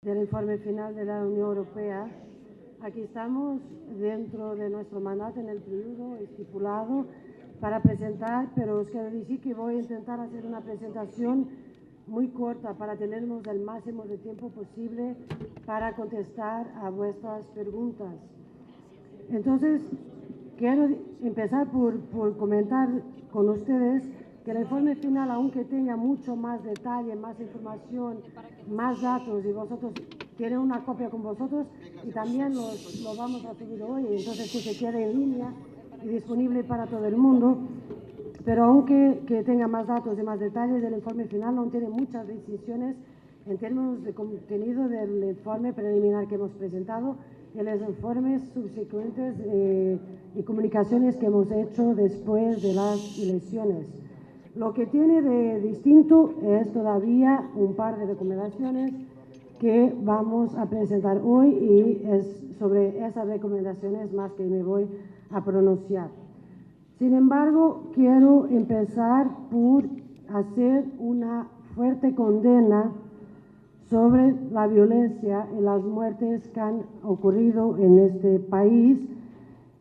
del informe final de la Unión Europea. Aquí estamos dentro de nuestro mandato en el periodo estipulado para presentar, pero os quiero decir que voy a intentar hacer una presentación muy corta para tenernos el máximo de tiempo posible para contestar a vuestras preguntas. Entonces, quiero empezar por comentar con ustedes que el informe final, aunque tenga mucho más detalle, más información, más datos, y vosotros tienen una copia con vosotros y también lo vamos a subir hoy, entonces que se quede en línea y disponible para todo el mundo. Pero aunque tenga más datos y más detalles, el informe final no tiene muchas decisiones en términos de contenido del informe preliminar que hemos presentado y los informes subsecuentes y comunicaciones que hemos hecho después de las elecciones. Lo que tiene de distinto es todavía un par de recomendaciones que vamos a presentar hoy y es sobre esas recomendaciones más que me voy a pronunciar. Sin embargo, quiero empezar por hacer una fuerte condena sobre la violencia y las muertes que han ocurrido en este país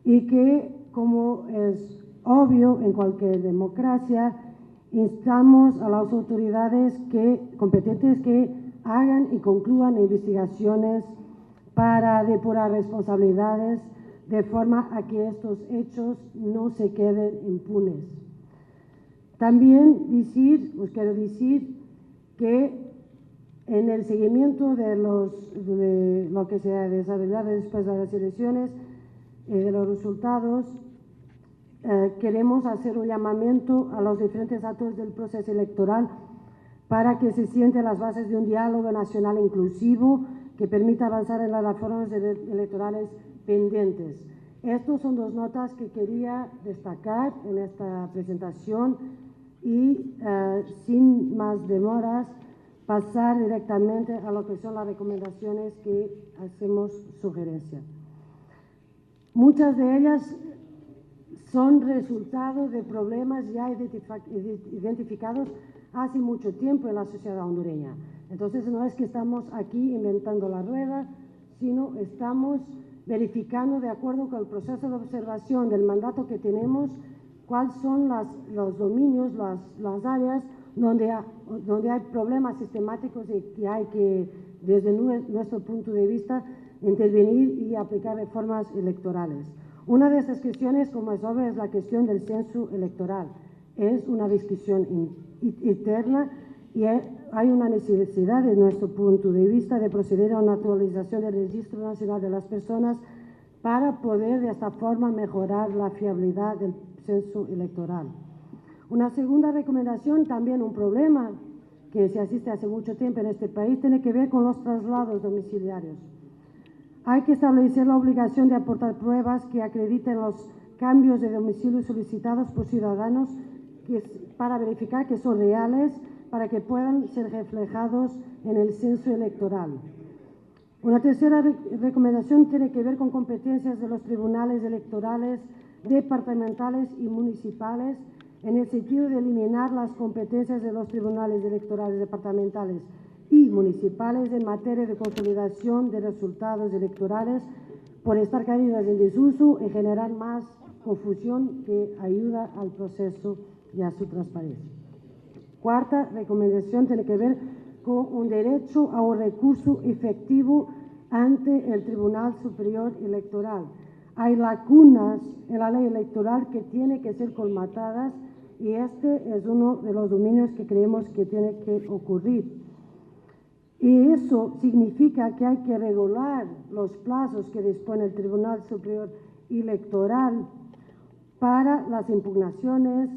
y que, como es obvio en cualquier democracia, instamos a las autoridades competentes que hagan y concluyan investigaciones para depurar responsabilidades de forma a que estos hechos no se queden impunes. También os quiero decir que en el seguimiento de lo que se ha desarrollado después de las elecciones y de los resultados, queremos hacer un llamamiento a los diferentes actores del proceso electoral para que se sienten las bases de un diálogo nacional inclusivo que permita avanzar en las reformas electorales pendientes. Estas son dos notas que quería destacar en esta presentación y, sin más demoras, pasar directamente a lo que son las recomendaciones que hacemos sugerencia. Muchas de ellas son resultado de problemas ya identificados hace mucho tiempo en la sociedad hondureña. Entonces, no es que estamos aquí inventando la rueda, sino estamos verificando, de acuerdo con el proceso de observación del mandato que tenemos, cuáles son los dominios, las áreas donde hay problemas sistemáticos y que hay que, desde nuestro punto de vista, intervenir y aplicar reformas electorales. Una de estas cuestiones, como es obvio, es la cuestión del censo electoral. Es una discusión interna y hay una necesidad, desde nuestro punto de vista, de proceder a una actualización del Registro Nacional de las Personas para poder, de esta forma, mejorar la fiabilidad del censo electoral. Una segunda recomendación, también un problema que se asiste hace mucho tiempo en este país, tiene que ver con los traslados domiciliarios. Hay que establecer la obligación de aportar pruebas que acrediten los cambios de domicilio solicitados por ciudadanos para verificar que son reales, para que puedan ser reflejados en el censo electoral. Una tercera recomendación tiene que ver con competencias de los tribunales electorales departamentales y municipales, en el sentido de eliminar las competencias de los tribunales electorales departamentales y municipales en materia de consolidación de resultados electorales por estar caídas en desuso y generar más confusión que ayuda al proceso y a su transparencia. Cuarta recomendación tiene que ver con un derecho a un recurso efectivo ante el Tribunal Superior Electoral. Hay lagunas en la ley electoral que tienen que ser colmatadas y este es uno de los dominios que creemos que tiene que ocurrir. Y eso significa que hay que regular los plazos que dispone el Tribunal Superior Electoral para las impugnaciones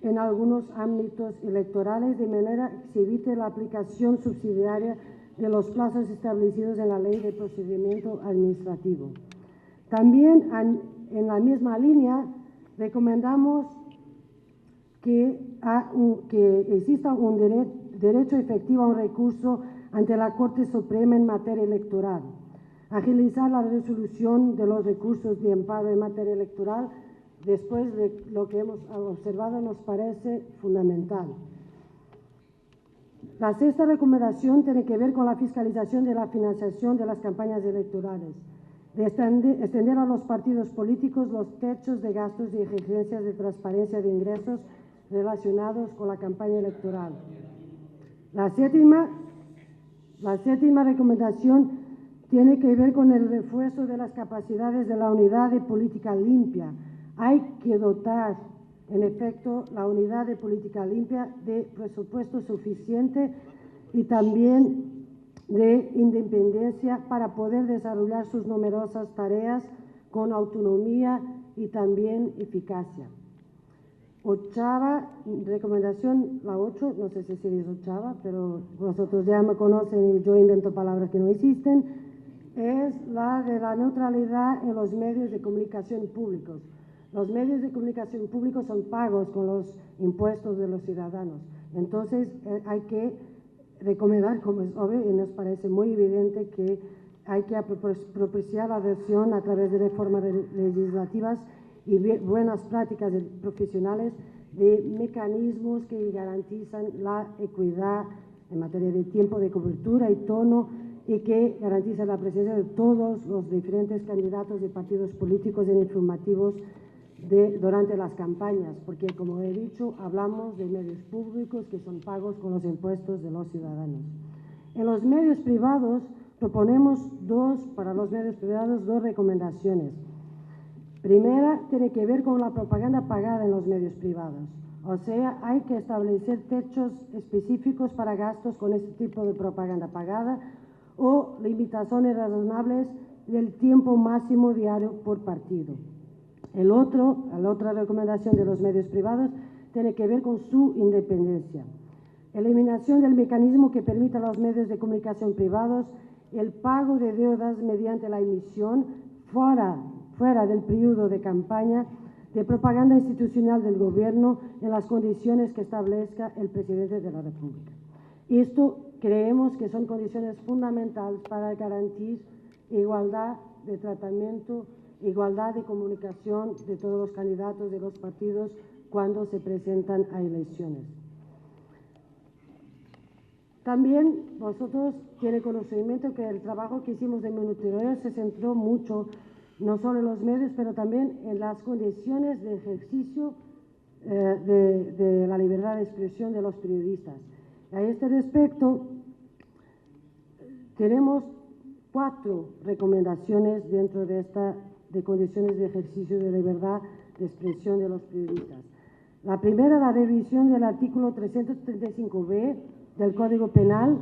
en algunos ámbitos electorales, de manera que se evite la aplicación subsidiaria de los plazos establecidos en la Ley de Procedimiento Administrativo. También, en la misma línea, recomendamos que exista un derecho efectivo a un recurso ante la Corte Suprema en materia electoral. Agilizar la resolución de los recursos de amparo en materia electoral, después de lo que hemos observado, nos parece fundamental. La sexta recomendación tiene que ver con la fiscalización de la financiación de las campañas electorales, de extender a los partidos políticos los techos de gastos y exigencias de transparencia de ingresos relacionados con la campaña electoral. La séptima recomendación tiene que ver con el refuerzo de las capacidades de la unidad de política limpia. Hay que dotar, en efecto, la unidad de política limpia de presupuesto suficiente y también de independencia para poder desarrollar sus numerosas tareas con autonomía y también eficacia. Octava recomendación, la 8, no sé si se dice octava, pero vosotros ya me conocen y yo invento palabras que no existen, es la de la neutralidad en los medios de comunicación públicos. Los medios de comunicación públicos son pagos con los impuestos de los ciudadanos. Entonces hay que recomendar, como es obvio y nos parece muy evidente, que hay que propiciar la adopción a través de reformas legislativas y buenas prácticas profesionales de mecanismos que garantizan la equidad en materia de tiempo de cobertura y tono y que garantizan la presencia de todos los diferentes candidatos de partidos políticos en informativos durante las campañas, porque como he dicho, hablamos de medios públicos que son pagos con los impuestos de los ciudadanos. En los medios privados proponemos para los medios privados dos recomendaciones. Primera, tiene que ver con la propaganda pagada en los medios privados. O sea, hay que establecer techos específicos para gastos con este tipo de propaganda pagada o limitaciones razonables del tiempo máximo diario por partido. La otra recomendación de los medios privados tiene que ver con su independencia. Eliminación del mecanismo que permita a los medios de comunicación privados el pago de deudas mediante la emisión fuera del periodo de campaña de propaganda institucional del Gobierno en las condiciones que establezca el Presidente de la República. Esto creemos que son condiciones fundamentales para garantizar igualdad de tratamiento, igualdad de comunicación de todos los candidatos de los partidos cuando se presentan a elecciones. También vosotros tienen conocimiento que el trabajo que hicimos de monitoreo se centró mucho no solo en los medios, pero también en las condiciones de ejercicio de la libertad de expresión de los periodistas. A este respecto, tenemos 4 recomendaciones dentro de condiciones de ejercicio de libertad de expresión de los periodistas. La primera, la revisión del artículo 335b del Código Penal,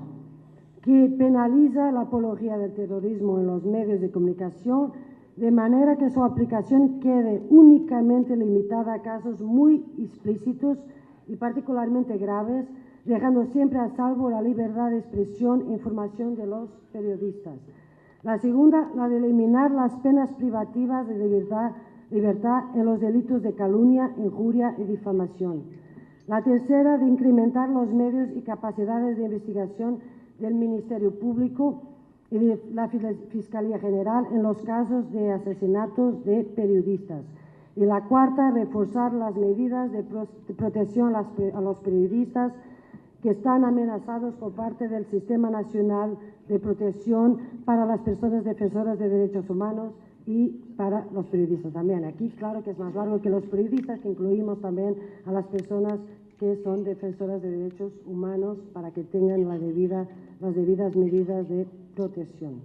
que penaliza la apología del terrorismo en los medios de comunicación, de manera que su aplicación quede únicamente limitada a casos muy explícitos y particularmente graves, dejando siempre a salvo la libertad de expresión e información de los periodistas. La segunda, la de eliminar las penas privativas de libertad en los delitos de calumnia, injuria y difamación. La tercera, de incrementar los medios y capacidades de investigación del Ministerio Público y de la Fiscalía General en los casos de asesinatos de periodistas. Y la cuarta, reforzar las medidas de protección a los periodistas que están amenazados por parte del Sistema Nacional de Protección para las personas defensoras de derechos humanos y para los periodistas también. Aquí, claro que es más largo que los periodistas, que incluimos también a las personas que son defensoras de derechos humanos para que tengan las debidas medidas de protección.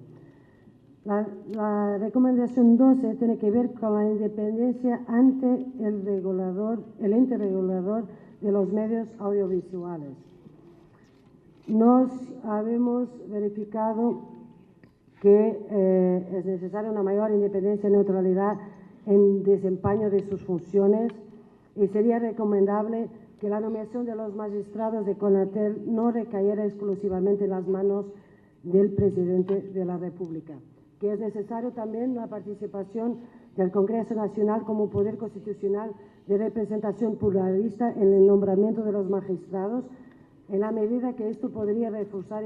La recomendación 12 tiene que ver con la independencia ante el ente regulador de los medios audiovisuales. Nos habemos verificado que es necesaria una mayor independencia y neutralidad en desempeño de sus funciones y sería recomendable que la nominación de los magistrados de CONATEL no recayera exclusivamente en las manos del Presidente de la República, que es necesario también la participación del Congreso Nacional como poder constitucional de representación pluralista en el nombramiento de los magistrados, en la medida que esto podría reforzar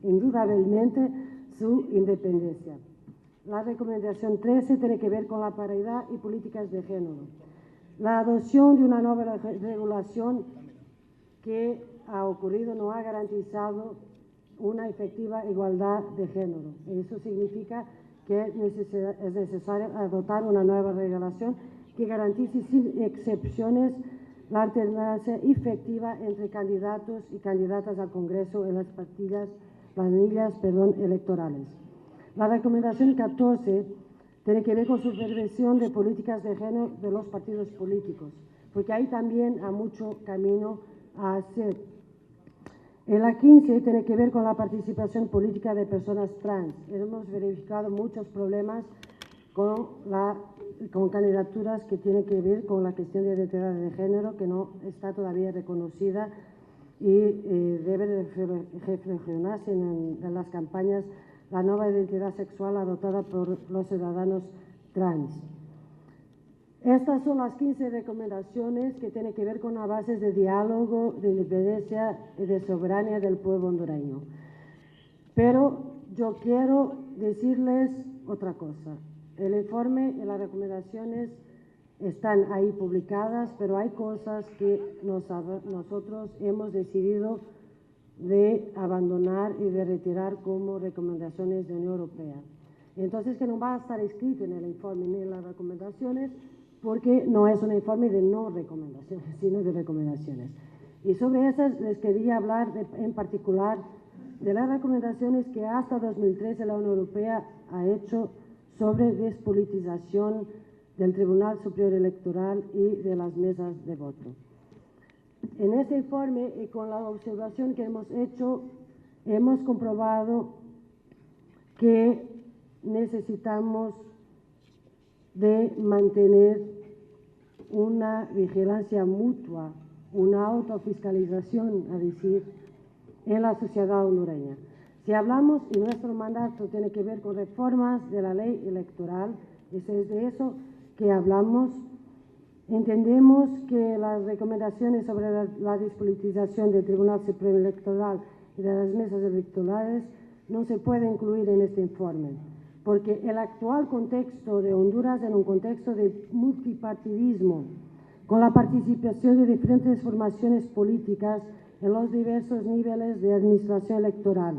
indudablemente su independencia. La recomendación 13 tiene que ver con la paridad y políticas de género. La adopción de una nueva regulación que ha ocurrido no ha garantizado una efectiva igualdad de género. Eso significa que es necesario adoptar una nueva regulación que garantice sin excepciones la alternancia efectiva entre candidatos y candidatas al Congreso en las planillas electorales. La recomendación 14 tiene que ver con supervisión de políticas de género de los partidos políticos, porque ahí también hay mucho camino a hacer. En la 15 tiene que ver con la participación política de personas trans. Hemos verificado muchos problemas con candidaturas que tienen que ver con la cuestión de identidad de género, que no está todavía reconocida y debe reflexionarse en las campañas la nueva identidad sexual adoptada por los ciudadanos trans. Estas son las 15 recomendaciones que tienen que ver con las bases de diálogo, de independencia y de soberanía del pueblo hondureño. Pero yo quiero decirles otra cosa. El informe y las recomendaciones están ahí publicadas, pero hay cosas que nosotros hemos decidido de abandonar y de retirar como recomendaciones de la Unión Europea. Entonces, que no va a estar escrito en el informe ni en las recomendaciones, porque no es un informe de no recomendaciones, sino de recomendaciones. Y sobre esas les quería hablar en particular de las recomendaciones que hasta 2013 la Unión Europea ha hecho sobre despolitización del Tribunal Superior Electoral y de las mesas de voto. En este informe y con la observación que hemos hecho, hemos comprobado que necesitamos de mantener una vigilancia mutua, una autofiscalización, a decir, en la sociedad hondureña. Si hablamos, y nuestro mandato tiene que ver con reformas de la ley electoral, es de eso que hablamos. Entendemos que las recomendaciones sobre la despolitización del Tribunal Supremo Electoral y de las mesas electorales no se pueden incluir en este informe, porque el actual contexto de Honduras es un contexto de multipartidismo, con la participación de diferentes formaciones políticas en los diversos niveles de administración electoral.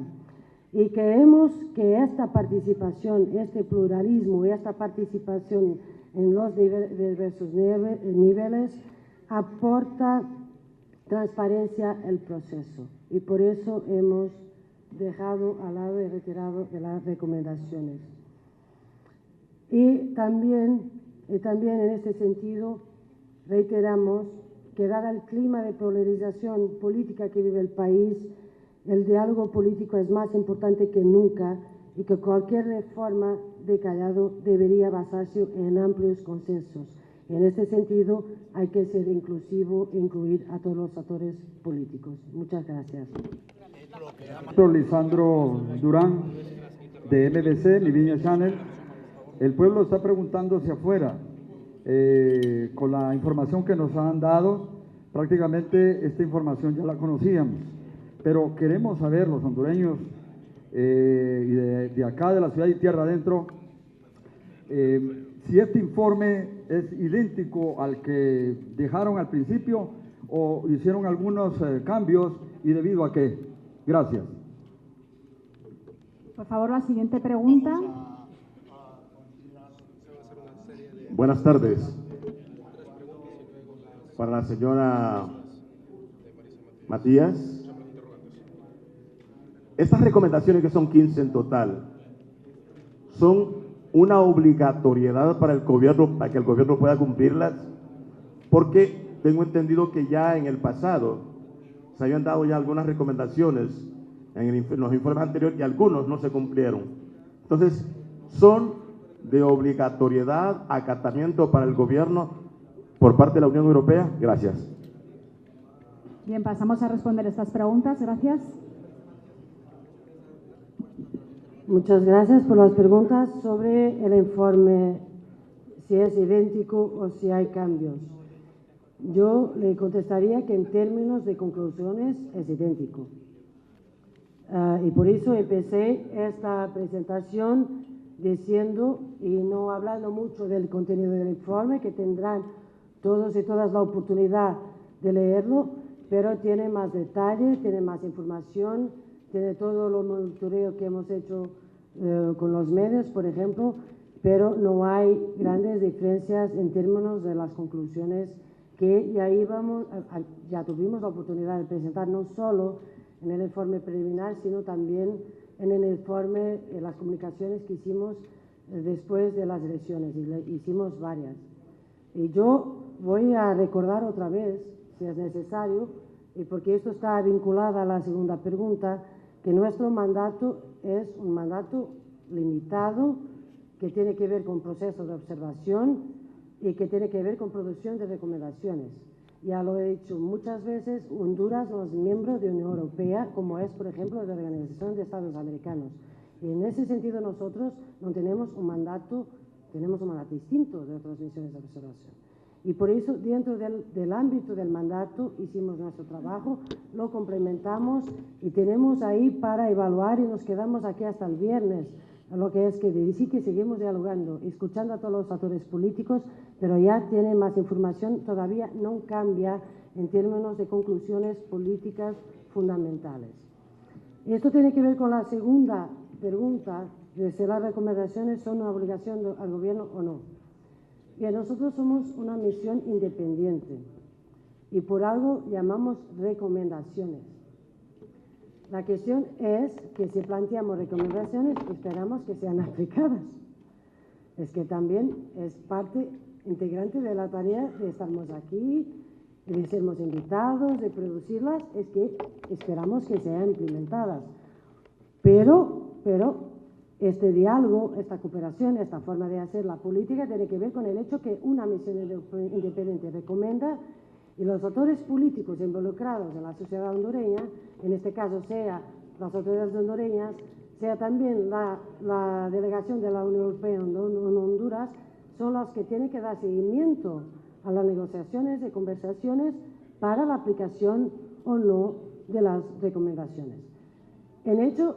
Y creemos que esta participación, este pluralismo y esta participación en los diversos niveles aporta transparencia al proceso. Y por eso hemos dejado al lado y retirado de las recomendaciones. Y también en este sentido reiteramos que dado el clima de polarización política que vive el país, el diálogo político es más importante que nunca y que cualquier reforma de callado debería basarse en amplios consensos. En este sentido, hay que ser inclusivo e incluir a todos los actores políticos. Muchas gracias. Lisandro Durán, de MBC, Mi Viña Channel. El pueblo está preguntándose afuera, con la información que nos han dado, prácticamente esta información ya la conocíamos, pero queremos saber, los hondureños y de acá, de la ciudad y tierra adentro, si este informe es idéntico al que dejaron al principio o hicieron algunos cambios y debido a qué. Gracias. Por favor, la siguiente pregunta. Buenas tardes. Para la señora Matías. Estas recomendaciones, que son 15 en total, son una obligatoriedad para el gobierno, para que el gobierno pueda cumplirlas, porque tengo entendido que ya en el pasado se habían dado ya algunas recomendaciones en los informes anteriores y algunos no se cumplieron. Entonces, son de obligatoriedad, acatamiento para el gobierno por parte de la Unión Europea. Gracias. Bien, pasamos a responder estas preguntas. Gracias. Muchas gracias por las preguntas sobre el informe, si es idéntico o si hay cambios. Yo le contestaría que en términos de conclusiones es idéntico. Y por eso empecé esta presentación diciendo, y no hablando mucho del contenido del informe, que tendrán todos y todas la oportunidad de leerlo, pero tiene más detalle, tiene más información, tiene todo lo monitoreo que hemos hecho con los medios, por ejemplo, pero no hay grandes diferencias en términos de las conclusiones que ya tuvimos la oportunidad de presentar, no solo en el informe preliminar, sino también en el informe, en las comunicaciones que hicimos después de las elecciones, y hicimos varias. Y yo voy a recordar otra vez, si es necesario, y porque esto está vinculado a la segunda pregunta, que nuestro mandato es un mandato limitado, que tiene que ver con procesos de observación y que tiene que ver con producción de recomendaciones. Ya lo he dicho muchas veces, Honduras no es miembro de la Unión Europea, como es, por ejemplo, la Organización de Estados Americanos. Y en ese sentido nosotros no tenemos un mandato, tenemos un mandato distinto de otras misiones de observación. Y por eso, dentro del ámbito del mandato, hicimos nuestro trabajo, lo complementamos y tenemos ahí para evaluar, y nos quedamos aquí hasta el viernes, lo que es que decir que seguimos dialogando, escuchando a todos los actores políticos, pero ya tiene más información, todavía no cambia en términos de conclusiones políticas fundamentales. Esto tiene que ver con la segunda pregunta, de si las recomendaciones son una obligación al gobierno o no. Bien, nosotros somos una misión independiente y por algo llamamos recomendaciones. La cuestión es que si planteamos recomendaciones, esperamos que sean aplicadas. Es que también es parte integrante de la tarea de estarmos aquí, de sermos invitados, de producirlas, es que esperamos que sean implementadas. Pero este diálogo, esta cooperación, esta forma de hacer la política tiene que ver con el hecho que una misión independiente recomienda y los actores políticos involucrados en la sociedad hondureña, en este caso sea las autoridades hondureñas, sea también la delegación de la Unión Europea en Honduras, son los que tienen que dar seguimiento a las negociaciones y conversaciones para la aplicación o no de las recomendaciones. En hecho,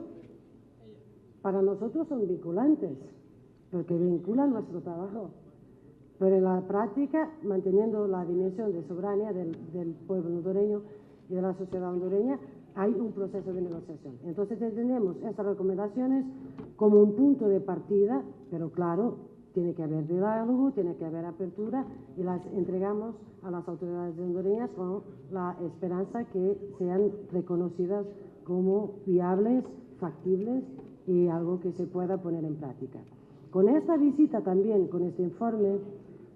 para nosotros son vinculantes, porque vinculan nuestro trabajo. Pero en la práctica, manteniendo la dimensión de soberanía del pueblo hondureño y de la sociedad hondureña, hay un proceso de negociación. Entonces entendemos estas recomendaciones como un punto de partida, pero claro, tiene que haber diálogo, tiene que haber apertura y las entregamos a las autoridades hondureñas con la esperanza que sean reconocidas como viables, factibles y algo que se pueda poner en práctica. Con esta visita también, con este informe,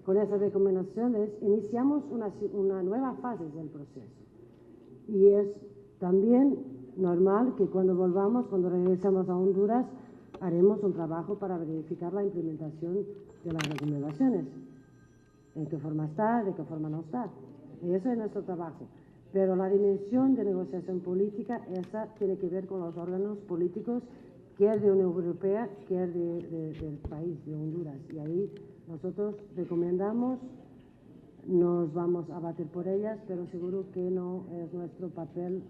con estas recomendaciones, iniciamos una nueva fase del proceso. Y es también normal que cuando volvamos, cuando regresamos a Honduras, haremos un trabajo para verificar la implementación de las recomendaciones. ¿En qué forma está? ¿De qué forma no está? Y eso es nuestro trabajo. Pero la dimensión de negociación política, esa tiene que ver con los órganos políticos, que es de Unión Europea, que es del país, de Honduras. Y ahí nosotros recomendamos, nos vamos a batir por ellas, pero seguro que no es nuestro papel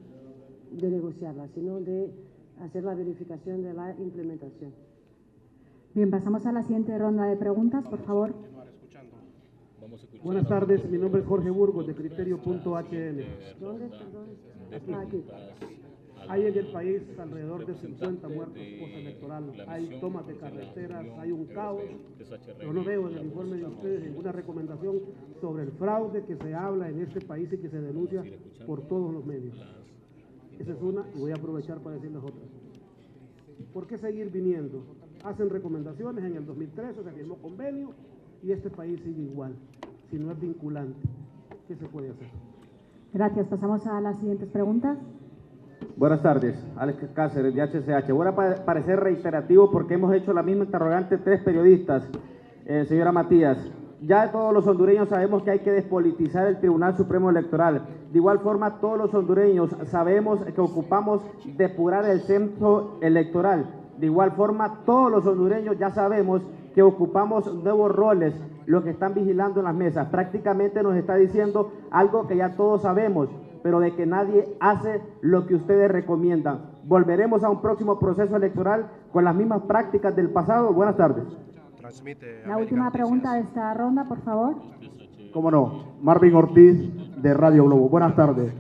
de negociarlas, sino de hacer la verificación de la implementación. Bien, pasamos a la siguiente ronda de preguntas, por favor. Buenas tardes, mi nombre es Jorge Burgos, de Criterio.hn. ¿Dónde? Aquí. Hay en el país alrededor de 50 muertos postelectoral, hay tomas de carreteras, hay un caos. Yo no veo en el informe de ustedes ninguna recomendación sobre el fraude que se habla en este país y que se denuncia por todos los medios. Esa es una, y voy a aprovechar para decirles otra. ¿Por qué seguir viniendo? Hacen recomendaciones, en el 2013 se firmó convenio y este país sigue igual, si no es vinculante. ¿Qué se puede hacer? Gracias. Pasamos a las siguientes preguntas. Buenas tardes, Alex Cáceres de HCH. Voy a parecer reiterativo porque hemos hecho la misma interrogante 3 periodistas, señora Matías. Ya todos los hondureños sabemos que hay que despolitizar el Tribunal Supremo Electoral. De igual forma, todos los hondureños sabemos que ocupamos depurar el censo electoral. De igual forma, todos los hondureños ya sabemos que ocupamos nuevos roles, los que están vigilando en las mesas. Prácticamente nos está diciendo algo que ya todos sabemos, pero de que nadie hace lo que ustedes recomiendan. ¿Volveremos a un próximo proceso electoral con las mismas prácticas del pasado? Buenas tardes. La última pregunta de esta ronda, por favor. Cómo no, Marvin Ortiz, de Radio Globo. Buenas tardes.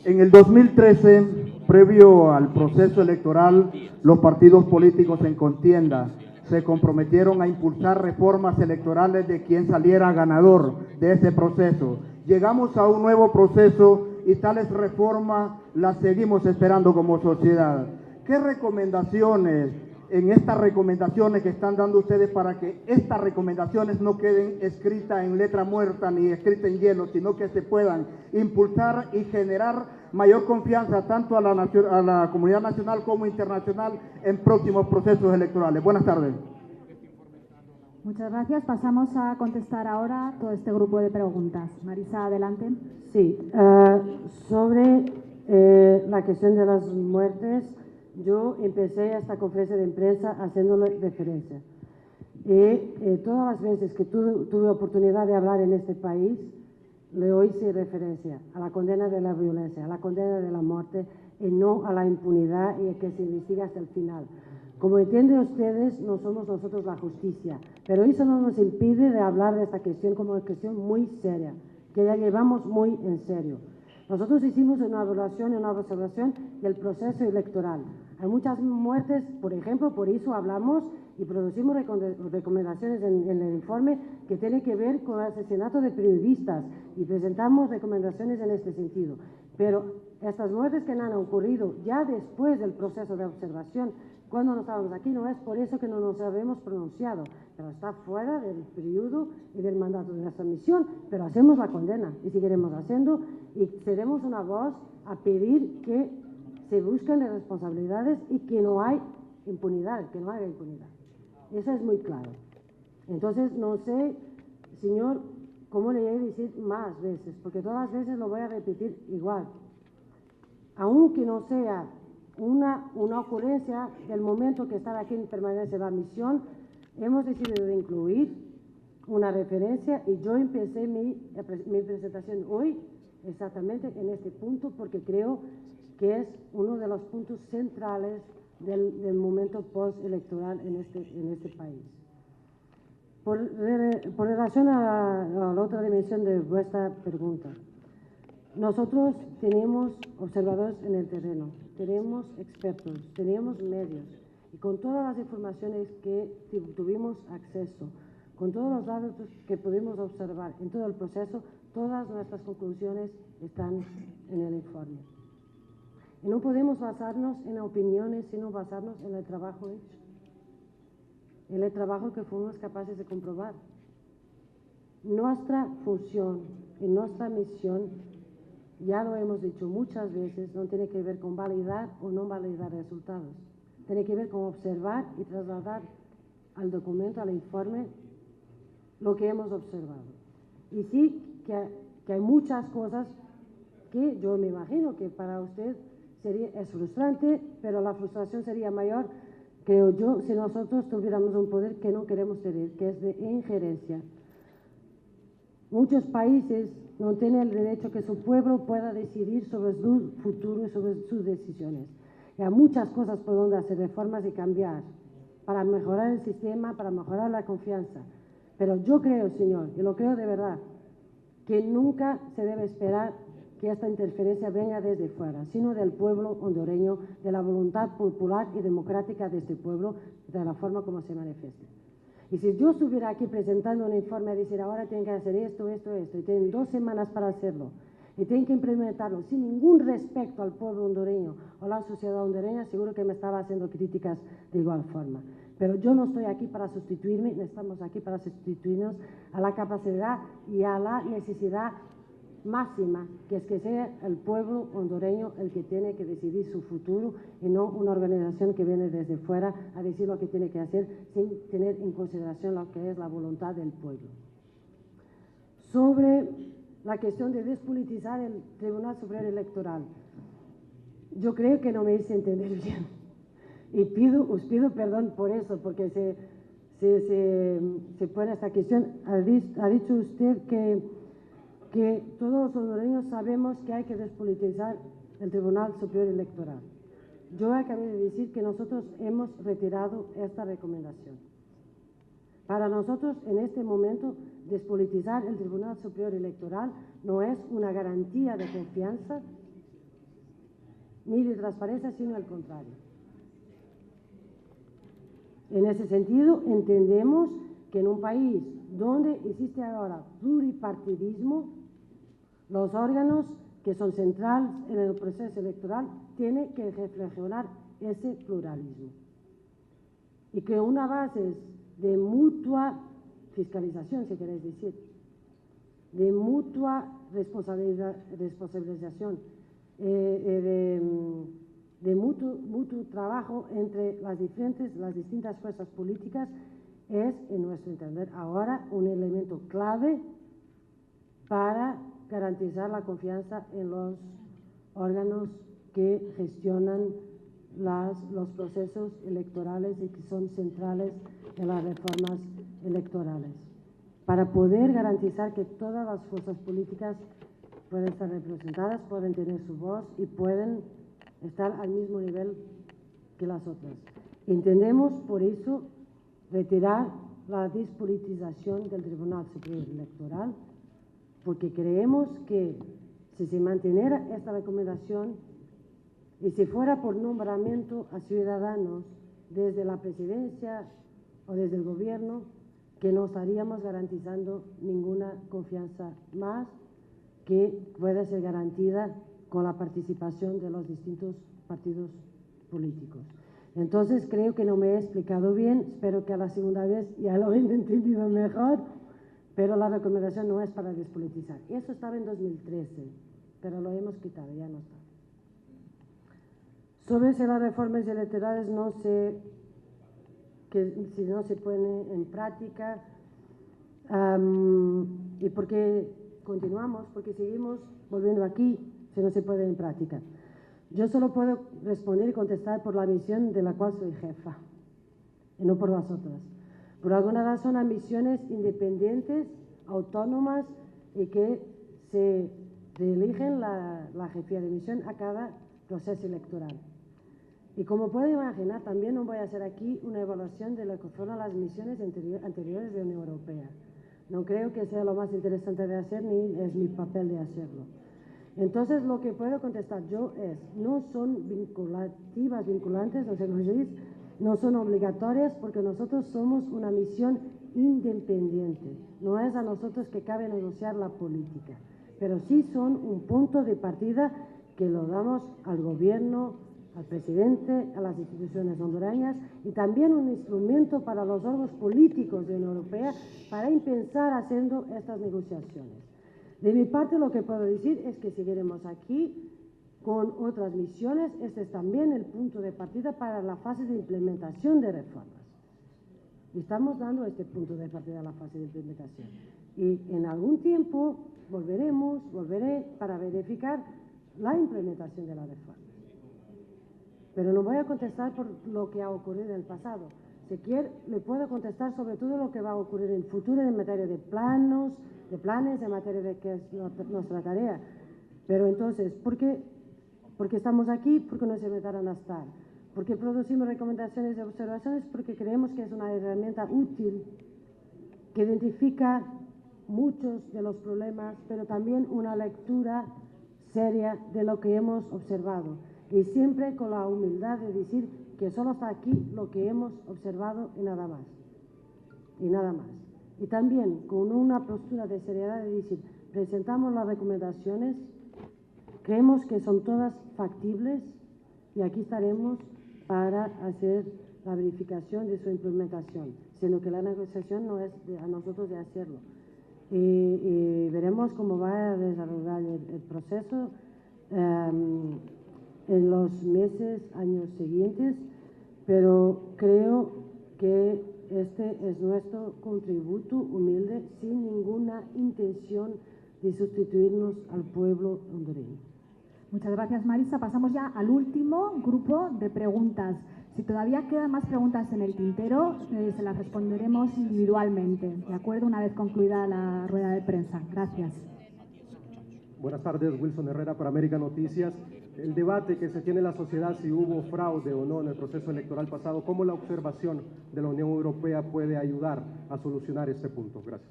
En el 2013, previo al proceso electoral, los partidos políticos en contienda se comprometieron a impulsar reformas electorales de quien saliera ganador de ese proceso. Llegamos a un nuevo proceso y tales reformas las seguimos esperando como sociedad. ¿Qué recomendaciones, en estas recomendaciones que están dando ustedes para que estas recomendaciones no queden escritas en letra muerta ni escritas en hielo, sino que se puedan impulsar y generar mayor confianza tanto a la comunidad nacional como internacional en próximos procesos electorales? Buenas tardes. Muchas gracias. Pasamos a contestar ahora todo este grupo de preguntas. Marisa, adelante. Sí, sobre la cuestión de las muertes, yo empecé esta conferencia de prensa haciéndole referencia. Y todas las veces que tuve oportunidad de hablar en este país, le hice referencia a la condena de la violencia, a la condena de la muerte y no a la impunidad y a que se investigue hasta el final. Como entienden ustedes, no somos nosotros la justicia, pero eso no nos impide de hablar de esta cuestión como una cuestión muy seria, que ya llevamos muy en serio. Nosotros hicimos una evaluación y una observación del proceso electoral. Hay muchas muertes, por ejemplo, por eso hablamos y producimos recomendaciones en el informe que tiene que ver con el asesinato de periodistas y presentamos recomendaciones en este sentido. Pero estas muertes que han ocurrido ya después del proceso de observación, cuando no estábamos aquí, no es por eso que no nos habíamos pronunciado, pero está fuera del periodo y del mandato de nuestra misión, pero hacemos la condena y seguiremos haciendo y seremos una voz a pedir que se busquen las responsabilidades y que no hay impunidad, que no haya impunidad. Eso es muy claro. Entonces, no sé, señor, cómo le voy a decir más veces, porque todas las veces lo voy a repetir igual. Aunque no sea una ocurrencia del momento que estaba aquí en permanencia la misión, hemos decidido de incluir una referencia y yo empecé mi presentación hoy exactamente en este punto porque creo que es uno de los puntos centrales del momento postelectoral en este país. Por relación a la otra dimensión de vuestra pregunta, nosotros tenemos observadores en el terreno, tenemos expertos, tenemos medios y con todas las informaciones que tuvimos acceso, con todos los datos que pudimos observar en todo el proceso, todas nuestras conclusiones están en el informe. Y no podemos basarnos en opiniones, sino basarnos en el trabajo hecho, en el trabajo que fuimos capaces de comprobar. Nuestra función y nuestra misión, ya lo hemos dicho muchas veces, no tiene que ver con validar o no validar resultados. Tiene que ver con observar y trasladar al documento, al informe, lo que hemos observado. Y sí que hay muchas cosas que yo me imagino que para usted es frustrante, pero la frustración sería mayor, creo yo, si nosotros tuviéramos un poder que no queremos tener, que es de injerencia. Muchos países no tienen el derecho que su pueblo pueda decidir sobre su futuro y sobre sus decisiones. Y hay muchas cosas por donde hacer reformas y cambiar para mejorar el sistema, para mejorar la confianza. Pero yo creo, señor, y lo creo de verdad, que nunca se debe esperar que esta interferencia venga desde fuera, sino del pueblo hondureño, de la voluntad popular y democrática de este pueblo, de la forma como se manifiesta. Y si yo estuviera aquí presentando un informe a decir ahora tienen que hacer esto, esto, esto, y tienen 2 semanas para hacerlo, y tienen que implementarlo sin ningún respeto al pueblo hondureño o a la sociedad hondureña, seguro que me estaba haciendo críticas de igual forma. Pero yo no estoy aquí para sustituirme, no estamos aquí para sustituirnos a la capacidad y a la necesidad máxima, que es que sea el pueblo hondureño el que tiene que decidir su futuro y no una organización que viene desde fuera a decir lo que tiene que hacer sin tener en consideración lo que es la voluntad del pueblo. Sobre la cuestión de despolitizar el Tribunal Superior Electoral, yo creo que no me hice entender bien y os pido perdón por eso, porque se pone esta cuestión. Ha dicho usted que todos los hondureños sabemos que hay que despolitizar el Tribunal Superior Electoral. Yo acabé de decir que nosotros hemos retirado esta recomendación. Para nosotros, en este momento, despolitizar el Tribunal Superior Electoral no es una garantía de confianza ni de transparencia, sino al contrario. En ese sentido, entendemos que en un país donde existe ahora pluripartidismo, los órganos que son centrales en el proceso electoral tienen que reflexionar ese pluralismo. Y que una base de mutua fiscalización, si queréis decir, de mutua responsabilización, de mutuo trabajo entre las distintas fuerzas políticas es, en nuestro entender, ahora un elemento clave para garantizar la confianza en los órganos que gestionan los procesos electorales y que son centrales en las reformas electorales, para poder garantizar que todas las fuerzas políticas pueden estar representadas, pueden tener su voz y pueden estar al mismo nivel que las otras. Entendemos, por eso, retirar la despolitización del Tribunal Superior Electoral, porque creemos que si se mantuviera esta recomendación y si fuera por nombramiento a ciudadanos desde la presidencia o desde el gobierno, que no estaríamos garantizando ninguna confianza más que pueda ser garantida con la participación de los distintos partidos políticos. Entonces, creo que no me he explicado bien, espero que a la segunda vez ya lo hayan entendido mejor, pero la recomendación no es para despolitizar. Eso estaba en 2013, pero lo hemos quitado, ya no está. Sobre si las reformas electorales no se ponen en práctica, y por qué continuamos, porque seguimos volviendo aquí si no se pone en práctica. Yo solo puedo responder y contestar por la misión de la cual soy jefa, y no por las otras. Por alguna razón hay misiones independientes, autónomas, y que se reeligen la jefía de misión a cada proceso electoral. Y como pueden imaginar, también no voy a hacer aquí una evaluación de lo que fueron las misiones anteriores de la Unión Europea. No creo que sea lo más interesante de hacer, ni es mi papel de hacerlo. Entonces, lo que puedo contestar yo es, no son vinculantes, no sé cómo se dice, no son obligatorias, porque nosotros somos una misión independiente. No es a nosotros que cabe negociar la política, pero sí son un punto de partida que lo damos al gobierno, al presidente, a las instituciones hondureñas, y también un instrumento para los órganos políticos de la Unión Europea para empezar haciendo estas negociaciones. De mi parte, lo que puedo decir es que seguiremos aquí con otras misiones. Este es también el punto de partida para la fase de implementación de reformas. Y estamos dando este punto de partida a la fase de implementación. Y en algún tiempo volveré para verificar la implementación de la reforma. Pero no voy a contestar por lo que ha ocurrido en el pasado. Si quiere, le puedo contestar sobre todo lo que va a ocurrir en el futuro en materia de planes, en materia de qué es nuestra tarea. Pero entonces, ¿por qué estamos aquí? Porque nos invitaron a estar. Porque producimos recomendaciones y observaciones, porque creemos que es una herramienta útil que identifica muchos de los problemas, pero también una lectura seria de lo que hemos observado. Y siempre con la humildad de decir que solo está aquí lo que hemos observado y nada más. Y nada más. Y también con una postura de seriedad de decir, presentamos las recomendaciones, creemos que son todas factibles y aquí estaremos para hacer la verificación de su implementación, sino que la negociación no es a nosotros de hacerlo. Y veremos cómo va a desarrollar el proceso en los meses, años siguientes, pero creo que este es nuestro contributo humilde sin ninguna intención de sustituirnos al pueblo hondureño. Muchas gracias, Marisa. Pasamos ya al último grupo de preguntas. Si todavía quedan más preguntas en el tintero, se las responderemos individualmente, ¿de acuerdo? Una vez concluida la rueda de prensa. Gracias. Buenas tardes, Wilson Herrera para América Noticias. El debate que se tiene en la sociedad si hubo fraude o no en el proceso electoral pasado, ¿cómo la observación de la Unión Europea puede ayudar a solucionar este punto? Gracias.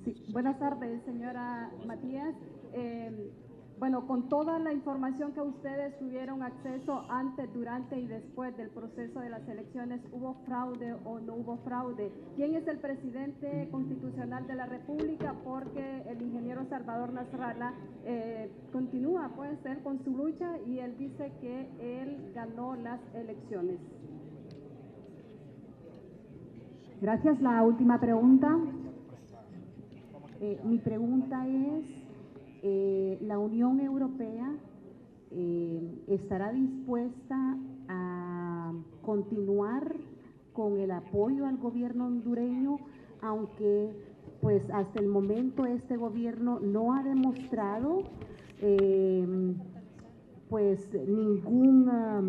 Sí. Buenas tardes, señora Matías. Bueno, con toda la información que ustedes tuvieron acceso antes, durante y después del proceso de las elecciones, ¿hubo fraude o no hubo fraude? ¿Quién es el presidente constitucional de la República? Porque el ingeniero Salvador Nasralla continúa, pues, él con su lucha y él dice que él ganó las elecciones. Gracias. La última pregunta. Mi pregunta es, ¿la Unión Europea estará dispuesta a continuar con el apoyo al gobierno hondureño, aunque pues hasta el momento este gobierno no ha demostrado pues ninguna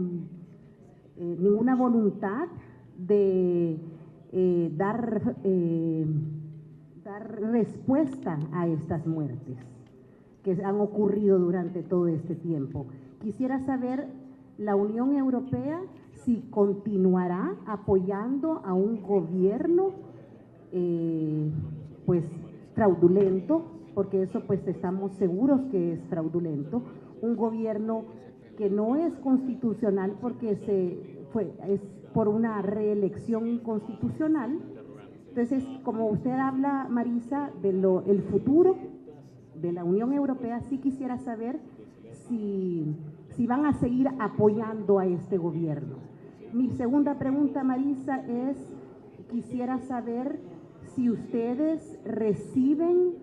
voluntad de dar respuesta a estas muertes que han ocurrido durante todo este tiempo? Quisiera saber, la Unión Europea, si continuará apoyando a un gobierno pues fraudulento, porque eso pues estamos seguros que es fraudulento, un gobierno que no es constitucional porque es por una reelección inconstitucional. Entonces, como usted habla, Marisa, el futuro de la Unión Europea, sí quisiera saber si van a seguir apoyando a este gobierno. Mi segunda pregunta, Marisa, quisiera saber si ustedes reciben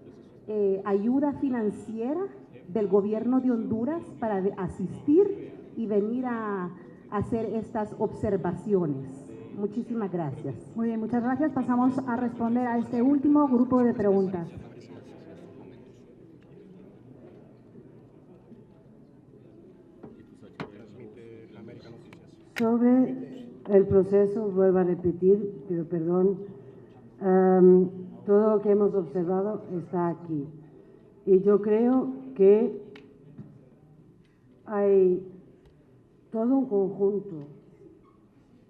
ayuda financiera del gobierno de Honduras para asistir y venir a hacer estas observaciones. Muchísimas gracias. Muy bien, muchas gracias. Pasamos a responder a este último grupo de preguntas. Sobre el proceso, vuelvo a repetir, pido perdón, todo lo que hemos observado está aquí. Y yo creo que hay todo un conjunto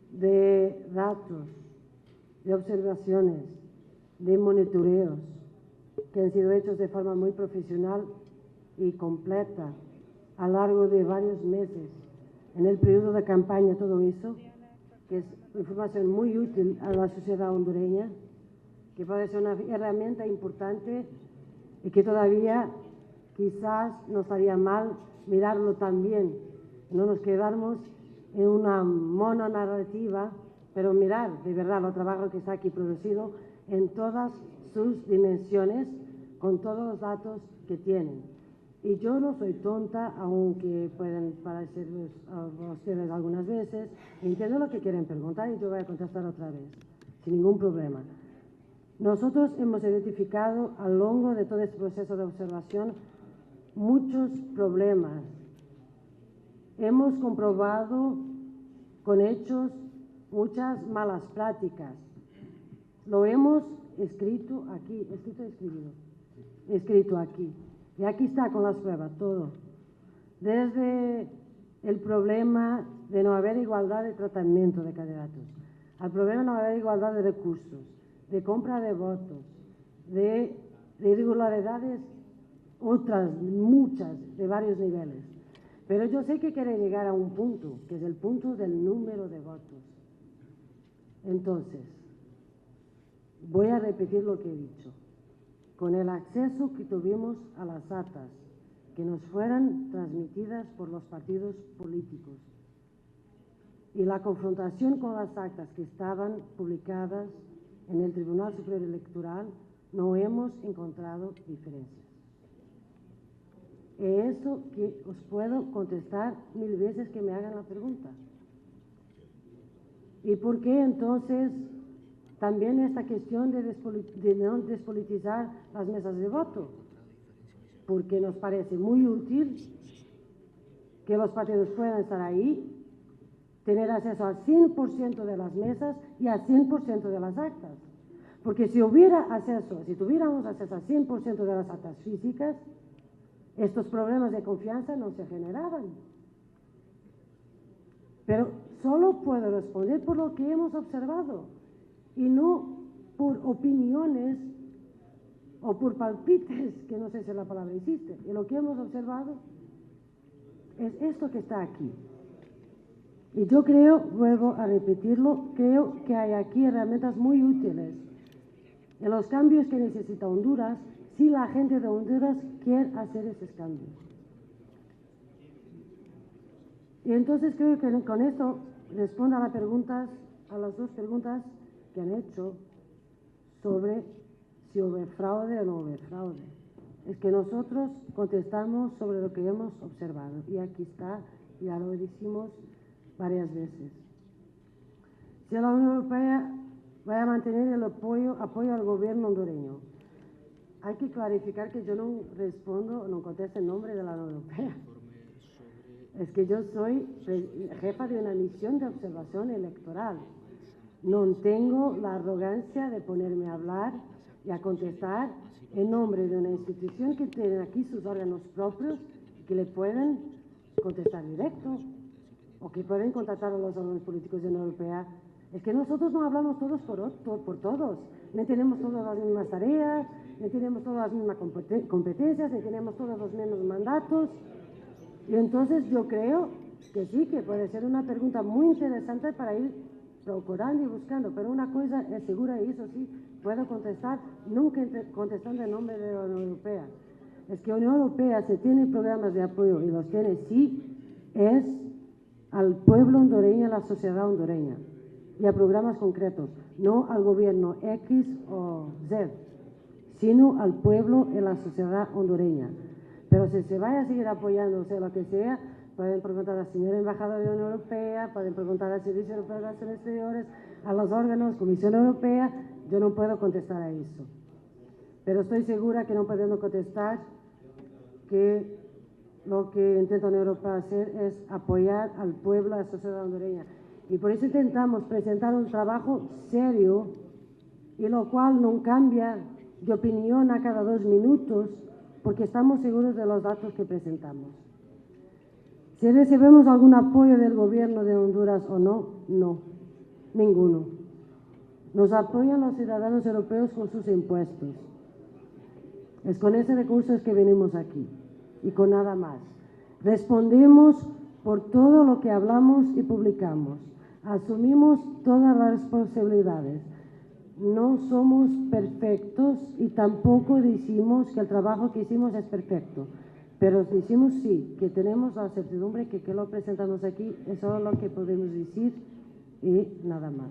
de datos, de observaciones, de monitoreos que han sido hechos de forma muy profesional y completa a lo largo de varios meses. En el periodo de campaña, todo eso, que es información muy útil a la sociedad hondureña, que puede ser una herramienta importante y que todavía quizás no estaría mal mirarlo también. No nos quedamos en una mononarrativa, pero mirar de verdad lo trabajo que está aquí producido en todas sus dimensiones, con todos los datos que tienen. Y yo no soy tonta, aunque pueden parecerles a ustedes algunas veces. Entiendo lo que quieren preguntar y yo voy a contestar otra vez, sin ningún problema. Nosotros hemos identificado a lo largo de todo este proceso de observación muchos problemas. Hemos comprobado con hechos muchas malas prácticas. Lo hemos escrito aquí, escrito aquí. Y aquí está con las pruebas, todo. Desde el problema de no haber igualdad de tratamiento de candidatos, al problema de no haber igualdad de recursos, de compra de votos, de irregularidades, otras, muchas, de varios niveles. Pero yo sé que quiere llegar a un punto, que es el punto del número de votos. Entonces, voy a repetir lo que he dicho. Con el acceso que tuvimos a las actas que nos fueran transmitidas por los partidos políticos y la confrontación con las actas que estaban publicadas en el Tribunal Superior Electoral, no hemos encontrado diferencias. Eso que os puedo contestar 1000 veces que me hagan la pregunta. ¿Y por qué entonces también esta cuestión de no despolitizar las mesas de voto? Porque nos parece muy útil que los partidos puedan estar ahí, tener acceso al 100% de las mesas y al 100% de las actas. Porque si tuviéramos acceso al 100% de las actas físicas, estos problemas de confianza no se generaban. Pero solo puedo responder por lo que hemos observado y no por opiniones o por palpites, que no sé si la palabra existe. Y lo que hemos observado es esto que está aquí. Y yo creo, vuelvo a repetirlo, creo que hay aquí herramientas muy útiles en los cambios que necesita Honduras, si la gente de Honduras quiere hacer esos cambios. Y entonces creo que con esto respondo a las dos preguntas que han hecho sobre si hubo fraude o no hubo fraude. Es que nosotros contestamos sobre lo que hemos observado. Y aquí está, ya lo decimos varias veces. Si la Unión Europea va a mantener el apoyo al gobierno hondureño, hay que clarificar que yo no respondo, no contesto en nombre de la Unión Europea. Es que yo soy jefa de una misión de observación electoral. No tengo la arrogancia de ponerme a hablar y a contestar en nombre de una institución que tiene aquí sus órganos propios que le pueden contestar directo o que pueden contactar a los órganos políticos de la Unión Europea. Es que nosotros no hablamos todos por todos, no tenemos todas las mismas tareas, no tenemos todas las mismas competencias, no tenemos todos los mismos mandatos. Y entonces yo creo que sí, que puede ser una pregunta muy interesante para ir procurando y buscando, pero una cosa es segura y eso sí puedo contestar, nunca contestando en nombre de la Unión Europea. Es que la Unión Europea, si tiene programas de apoyo y los tiene, sí, es al pueblo hondureño, a la sociedad hondureña y a programas concretos, no al gobierno X o Z, sino al pueblo y a la sociedad hondureña. Pero si se vaya a seguir apoyando, o sea, lo que sea, pueden preguntar a la señora embajadora de la Unión Europea, pueden preguntar al Servicio Europeo de Relaciones Exteriores, a los órganos, Comisión Europea, yo no puedo contestar a eso. Pero estoy segura que no podemos contestar que lo que intenta la Unión Europea hacer es apoyar al pueblo, a la sociedad hondureña. Y por eso intentamos presentar un trabajo serio, y lo cual no cambia de opinión a cada 2 minutos, porque estamos seguros de los datos que presentamos. Si recibimos algún apoyo del gobierno de Honduras o no, no, ninguno. Nos apoyan los ciudadanos europeos con sus impuestos. Es con ese recursos que venimos aquí y con nada más. Respondemos por todo lo que hablamos y publicamos. Asumimos todas las responsabilidades. No somos perfectos y tampoco decimos que el trabajo que hicimos es perfecto. Pero decimos sí, que tenemos la certidumbre que lo presentamos aquí es solo lo que podemos decir y nada más.